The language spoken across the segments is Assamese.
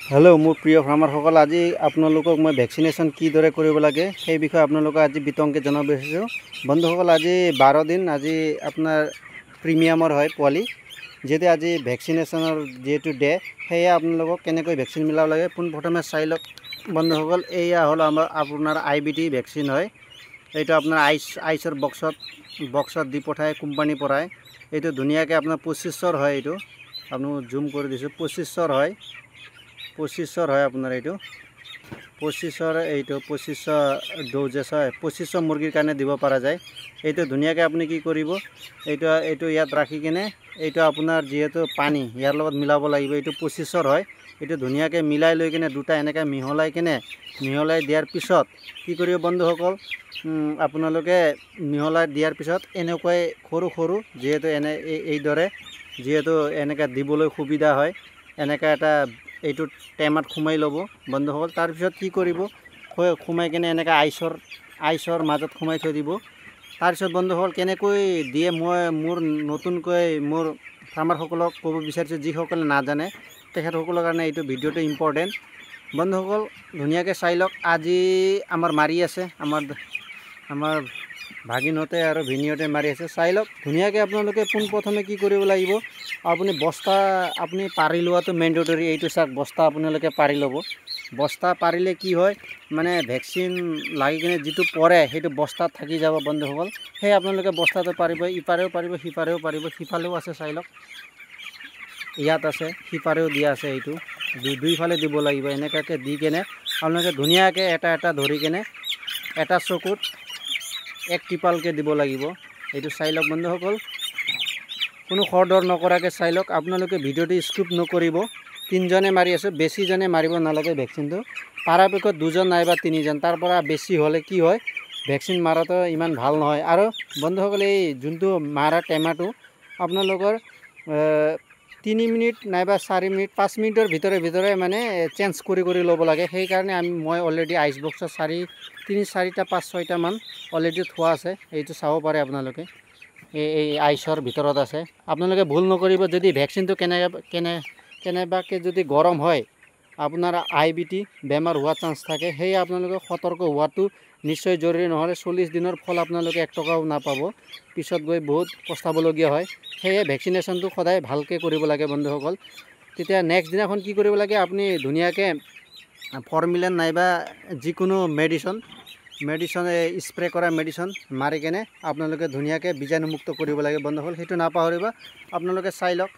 हेलो मोर प्रिय फार्मार सकल आज आपनलोকক मैं भैक्सिनेशन कि दरे करिब लागे সেই বিষয়ে आपनलोকক आज बितंके जनाब बिचारिছো बंधुসকल आज 12 दिन आज आपनार प्रिमियामर है पोवाली जेते आज भैक्सिनेशनर जेतु डे सेया आपनलोকক केनेকৈ भैक्सिन मिलाब लागे पुन प्रथमे चाइ लक बंधुসকल एया हल आपनार आईबीटी भैक्सिन है এইটো আপনার আইসর বক্সত দি পঠায় কোম্পানি পৰাই এইটো ধুনিয়াকে আপনার 2500 হয় এইটো আপনি জুম করে দিছো 2500 হয় 2500 হয় আপনার এইটো 2500 এইটো 2500 ডোজেস হয় 2500 মুরগির কারণে দিব পারা যায় এইটো ধুনিয়াকে আপনি কি কৰিব এইটো ইয়াত রাখি কিনে এইটো আপনার যেহেতু পানি ইয়ার লগত মিলাব লাগিব এইটো 2500 হয় এইটো ধুনিয়াকে মিলাই লৈ কিনে দুটা এনেকা মিহলাই দিয়াৰ পিছত কি কৰিব বন্ধুসকল আপোনালোকে মিহলাই দিয়াৰ পিছত এনেকৈ সৰু সৰু যেহেতু এই দৰে যেহেতু এনেকা দিবলৈ সুবিধা হয় এনেকা এটা এইটো টেমাত খুমাই লব বন্ধুসকল তাৰ পিছত কি কৰিব খুমাই কিনে এনেকা আইসৰ মাজত খুমাই থৈ দিব তাৰ পিছত বন্ধুসকল কেনেকৈ দিয়ে মই মোৰ নতুনকৈ মোৰ ফাৰ্মাৰ সকলক ক'ব বিচাৰিছো যি সকলে নাজানে তেখেতসকলৰ কাৰণে এইটো ভিডিওটো ইম্পৰ্টেন্ট বন্ধুসকল ধুনিয়াকে চাই লওক আজি আমাৰ মাৰি আছে আমাৰ ভাগিনতে আৰু ভিনিয়তে মাৰি আছে চাই লওক ধুনিয়াকে আপোনালোকে পোন প্ৰথমে কি কৰিব লাগিব আপুনি বস্তা আপুনি পাৰি লোৱাটো মেন্ডেটৰি এইটো চাক বস্তা আপোনালোকে পাৰি ল'ব বস্তা পাৰিলে কি হয় মানে ভ্যাকচিন লাগি কিনে যেটো পৰে সেইটো বস্তাত থাকি যাব বন্ধুসকল সেই আপোনালোকে বস্তাটো পাৰিব ইপাৰেও পাৰিব সিপাৰেও পাৰিব সিফালেও আছে চাই লওক ইয়াত আছে সিপাৰেও দিয়া আছে এইটো দুইফালে দিব লাগিব এনেকাকে দি কেনে আপোনালোকে ধুনিয়াকে এটা ধৰি কেনে এটা চকুত এক টিপালকে দিব লাগিব এইটো চাই লওক বন্ধুসকল কোনো খৰদৰ নকৰাকে চাই লওক আপোনালোকে ভিডিওটো স্কিপ নকৰিব তিনজনে মাৰি আছে বেছি জনে মাৰিব নালাগে ভ্যাকচিনটো পাৰাপক্ষত দুজন নাইবা তিনিজন তাৰ পৰা বেছি হলে কি হয় ভ্যাকচিন মাৰাটো ইমান ভাল নহয় আৰু বন্ধুসকল এই যোনটো মাৰা টেমাটো আপোনালোকৰ 3 মিনিট নাইবা 4 মিনিট 5 মিনিটৰ ভিতৰে মানে চেঞ্জ কৰি ল'ব লাগে সেই কাৰণে মই অলৰেডি আইস বক্সত 3-4টা 5-6টা মান অলৰেডি থোৱা আছে এইটো চাব পাৰে আপোনালোকে এই আইসৰ ভিতৰত আছে আপোনালোকে ভুল নকৰিব যদি ভ্যাকচিনটো কেনেবাকে যদি গৰম হয় আপোনাৰ আইবিটি বেমাৰ হোৱা চান্স থাকে সেই আপোনালোকে সতৰ্ক হোৱাটো নিশ্চয় জৰুৰী নহলে 40 দিনৰ ফল আপোনালোকে 1 টকাও নাপাব পিছত গৈ বহুত পস্তাবলগীয়া হয় সেই ভ্যাকচিনেশনটো সদায় ভালকে কৰিব লাগে বন্ধুসকল তেতিয়া নেক্সট দিনাখন কি কৰিব লাগে আপুনি ধুনিয়াকে ফৰ্মুলেন নাইবা যিকোনো মেডিসিন স্প্ৰে কৰা মেডিসিন মাৰি কেনে আপোনালোকে ধুনিয়াকে বীজাণুমুক্ত কৰিব লাগে বন্ধুসকল হেতু নাপাহৰিবা আপোনালোকে চাই লওক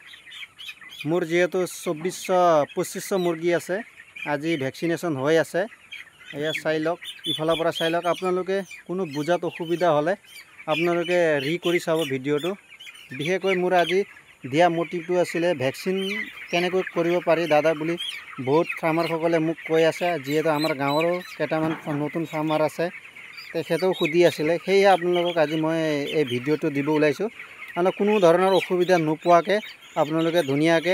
মোৰ যেহেতু 2400-2500 মুৰ্গী আছে আজি ভ্যাকচিনেশন হৈ আছে এয়া চাই লওক ইফালৰ পৰা চাই লওক আপোনালোকে কোনো বুজাত অসুবিধা হলে আপোনালোকে কৰি চাব ভিডিওটো বিশেষকৈ মোৰ আজি দিয়া মোটিভটো আছিল ভ্যাকচিন কেনেকৈ কৰিব পাৰি দাদা বুলি বহুত ফাৰ্মাৰ সকলে মোক কৈ আছে যেহেতু আমাৰ গাঁৱৰো কেটামান নতুন ফাৰ্মাৰ আছে তেখেতেও খুদি আছিল সেই আপোনালোকক আজি মই এই ভিডিওটো দিব ওলাইছো আৰু কোনো ধৰণৰ অসুবিধা নোপোৱাকে আপোনালোকে ধুনিয়াকে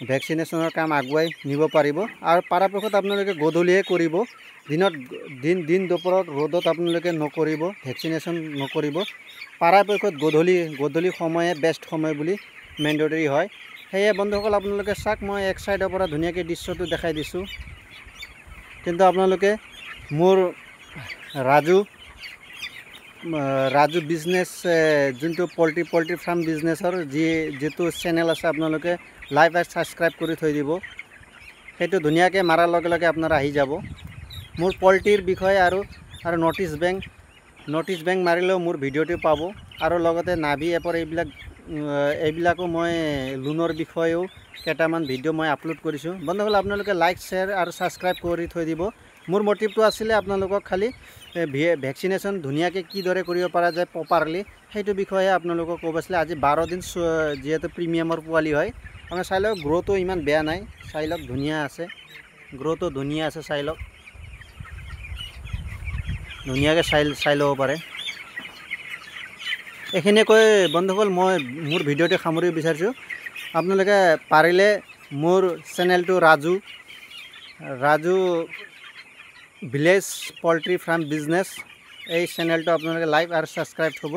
ভ্যাকচিনেশনৰ কাম আগুৱাই নিব পাৰিব আৰু পাৰাপক্ষত আপোনালোকে গধূলিয়ে কৰিব দিন দুপৰত ৰ'দত আপোনালোকে নকৰিব ভ্যাকচিনেশন নকৰিব পাৰাপক্ষত গধূলি সময়ে বেষ্ট সময় বুলি মেন্ডেটৰি হয় সেয়ে বন্ধুসকল আপোনালোকে চাক মই এক সাইডৰ পৰা ধুনিয়াকে দৃশ্যটো দেখাই দিছো কিন্তু আপোনালোকে মোৰ ৰাজু বিজনেস যোনটো পোল্ট্ৰি ফাৰ্ম বিজনেসৰ যেটো চেনেল আছে আপোনালোকে লাইক আৰু সাবস্ক্ৰাইব কৰি থৈ দিব সেইটো ধুনিয়াকে মাৰাৰ লগে লগে আপোনাৰ আহি যাব মোৰ পোল্ট্ৰিৰ বিষয় আৰু নটিছ বেংক মাৰিলেও মোৰ ভিডিওটো পাব আৰু লগতে নাভি এপৰ এইবিলাকো মই লোনৰ বিষয়েও কেটামান ভিডিও মই আপলোড কৰিছো বন্ধুসকল আপোনালোকে লাইক শেয়াৰ আৰু সাবস্ক্ৰাইব কৰি থৈ দিব মোৰ মোটিভটো আছিল আপোনালোকক খালি ভ্যাকচিনেশন ধুনিয়াকে কি দৰে কৰিব পৰা যায় প্ৰপাৰলি সেইটো বিষয়ে আপোনালোকক ক'ব আছিল আজি 12 দিন যেহেতু প্ৰিমিয়ামৰ পোৱালি হয় আপুনি চাই লওক গ্ৰোথটো ইমান বেয়া নাই চাই লওক ধুনিয়া আছে গ্ৰোথটো ধুনিয়া আছে চাই লওক ধুনিয়াকে চাই ল'ব পাৰে এখানে কৈ বন্ধুসকল মই মোৰ ভিডিওটো সামৰিব বিচাৰিছো আপোনালোকে পাৰিলে মোৰ চেনেলটো ৰাজু ভিলেজ পোল্ট্ৰি ফাৰ্ম বিজনেস এই চেনেলটো আপোনালোকে লাইক আৰু সাবস্ক্ৰাইব হ'ব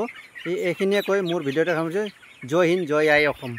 এইখিনিয়ে কৈ মোৰ ভিডিওটো সামৰিছো জয় হিন্দ জয় আই অসম।